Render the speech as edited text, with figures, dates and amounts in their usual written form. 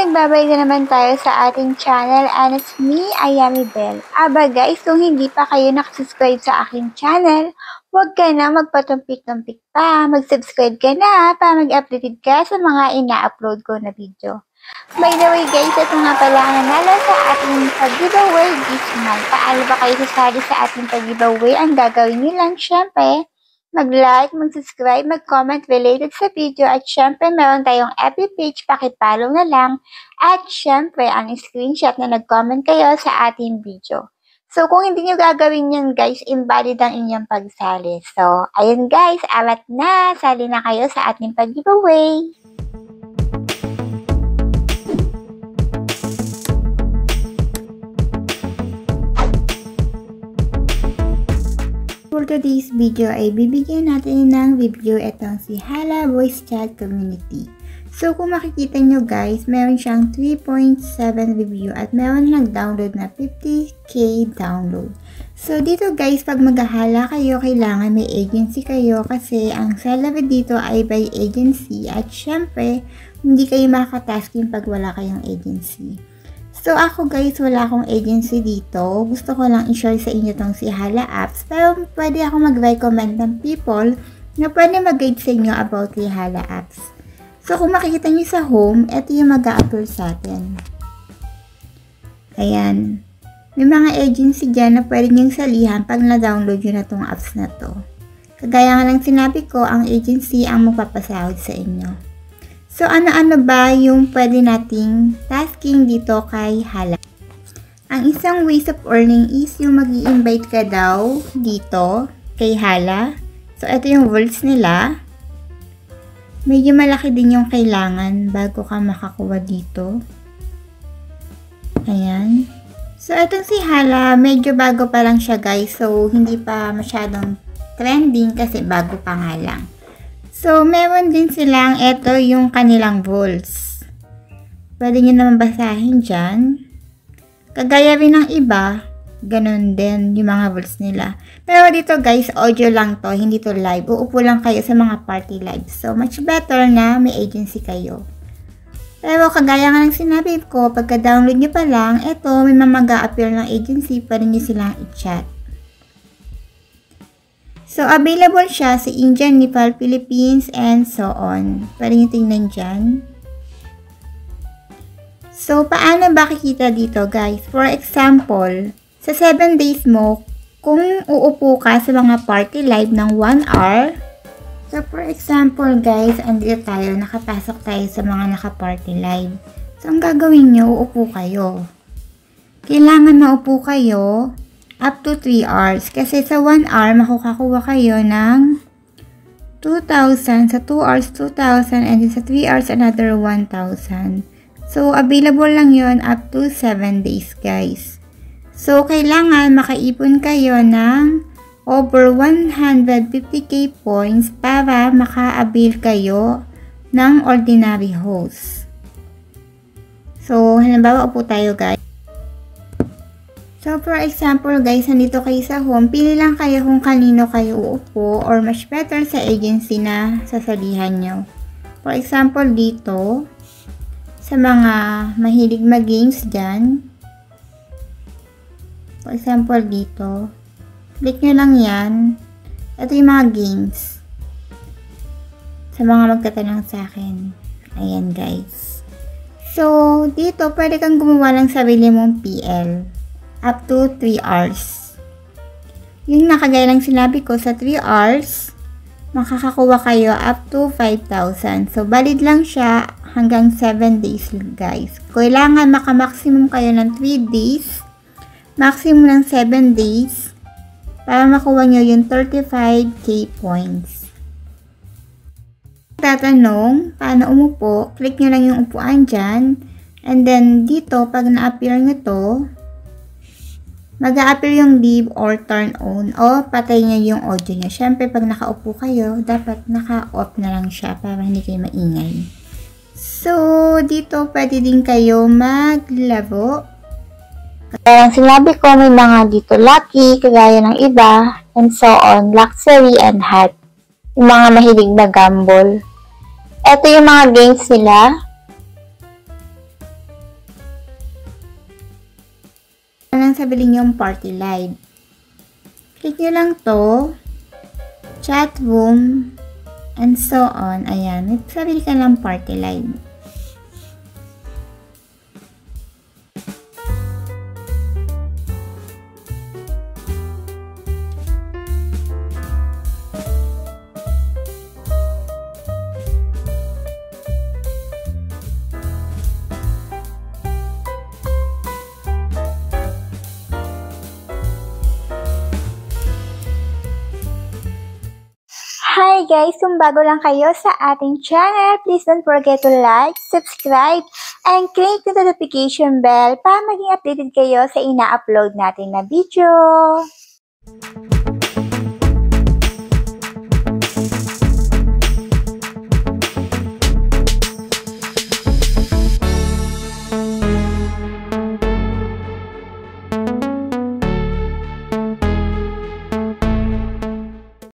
nagbabalik na naman tayo sa ating channel and it's me, Ayami Bell. Aba guys, kung hindi pa kayo nakasubscribe sa aking channel, huwag ka na magpatumpik-tumpik pa. Mag-subscribe ka na para mag-updated ka sa mga ina-upload ko na video. By the way guys, ito nga pala ang nanalo sa ating pag-giveaway this month. Paano ba kayo sasali sa ating pag-giveaway? Ang gagawin nyo lang syempre, mag-like, mag-subscribe, mag-comment related sa video at syempre meron tayong FB page, pakipollow na lang at syempre ang screenshot na nag-comment kayo sa ating video. So kung hindi nyo gagawin yan guys, invalid ang inyong pagsali. So ayun guys, alat na, sali na kayo sa ating pag-giveaway. For today's video ay bibigyan natin ng review itong si Hala Voice Chat Community. So kung makikita nyo guys, meron siyang 3.7 review at meron nag-download na 50k download. So dito guys, pag maghahala kayo, kailangan may agency kayo kasi ang salary dito ay by agency at syempre, hindi kayo makakatasking pag wala kayong agency. So ako guys, wala akong agency dito. Gusto ko lang i-share sa inyo tong si Hala Apps. Pero pwede ako mag-recommend ng people na pwede mag-guide sa inyo about kay Hala Apps. So kung makikita nyo sa home, ito yung mag-a-appear sa atin. Ayan. May mga agency dyan na pwede nyong salihan pag na-download nyo na tong apps na to. Kagaya nga lang sinabi ko, ang agency ang magpapasahod sa inyo. So, ano-ano ba yung pwede nating tasking dito kay Hala? Ang isang ways of earning is yung mag-i-invite ka daw dito kay Hala. So, ito yung rules nila. Medyo malaki din yung kailangan bago ka makakuha dito. Ayan. So, itong si Hala, medyo bago pa lang siya guys. So, hindi pa masyadong trending kasi bago pa nga lang. So, meron din silang ito yung kanilang rules. Pwede nyo naman basahin dyan. Kagaya rin ng iba, ganun din yung mga rules nila. Pero dito guys, audio lang to, hindi to live. Uupo lang kayo sa mga party live. So, much better na may agency kayo. Pero kagaya nga ng sinabi ko, pagka-download nyo pa lang, ito may mag-a-appear ng agency, pwede nyo silang i-chat. So, available siya sa India, Nepal, Philippines, and so on. Pwede nyo tingnan dyan. So, paano ba kikita dito, guys? For example, sa 7 days mo, kung uupo ka sa mga party live ng 1 hour, so, for example, guys, andito tayo, nakapasok tayo sa mga naka-party live. So, ang gagawin nyo, uupo kayo. Kailangan maupo kayo up to 3 hours. Kasi sa 1 hour, makukakuha kayo ng 2,000. Sa 2 hours, 2,000. And sa 3 hours, another 1,000. So, available lang yon up to 7 days, guys. So, kailangan makaipon kayo ng over 150k points para maka-avail kayo ng ordinary host. So, halimbawa, upo tayo, guys. So, for example guys, nandito kayo sa home, pili lang kayo kung kanino kayo uupo or much better sa agency na sasalihan nyo. For example, dito, sa mga mahilig mag-games dyan. For example, dito, click nyo lang yan. Ito yung mga games. Sa mga magtatanong sa akin. Ayan guys. So, dito, pwede kang gumawa ng sarili mong PL. Up to 3 hours. Yung nakagaya lang sinabi ko, sa 3 hours, makakakuha kayo up to 5,000. So, valid lang siya hanggang 7 days guys. Kailangan maka-maximum kayo ng 3 days, maximum ng 7 days, para makuha nyo yung 35k points. Tatanong, paano umupo? Click nyo lang yung upuan dyan. And then, dito, pag na-appear nyo to, mag-a-appear yung leave or turn on o patay nyo yung audio nyo. Siyempre, pag nakaupo kayo, dapat naka-off na lang siya para hindi kayo maingay. So, dito pwede din kayo maglaro. Kaya lang sinabi ko, may mga dito lucky, kagaya ng iba, and so on, luxury and hot. Yung mga mahilig na gamble. Ito yung mga games nila. sasabihin yung party live. Click nyo lang to, chat room, and so on. Ayan, sasabihin ka lang party live. Hi guys! Kung bago lang kayo sa ating channel, please don't forget to like, subscribe, and click the notification bell para maging updated kayo sa ina-upload natin na video.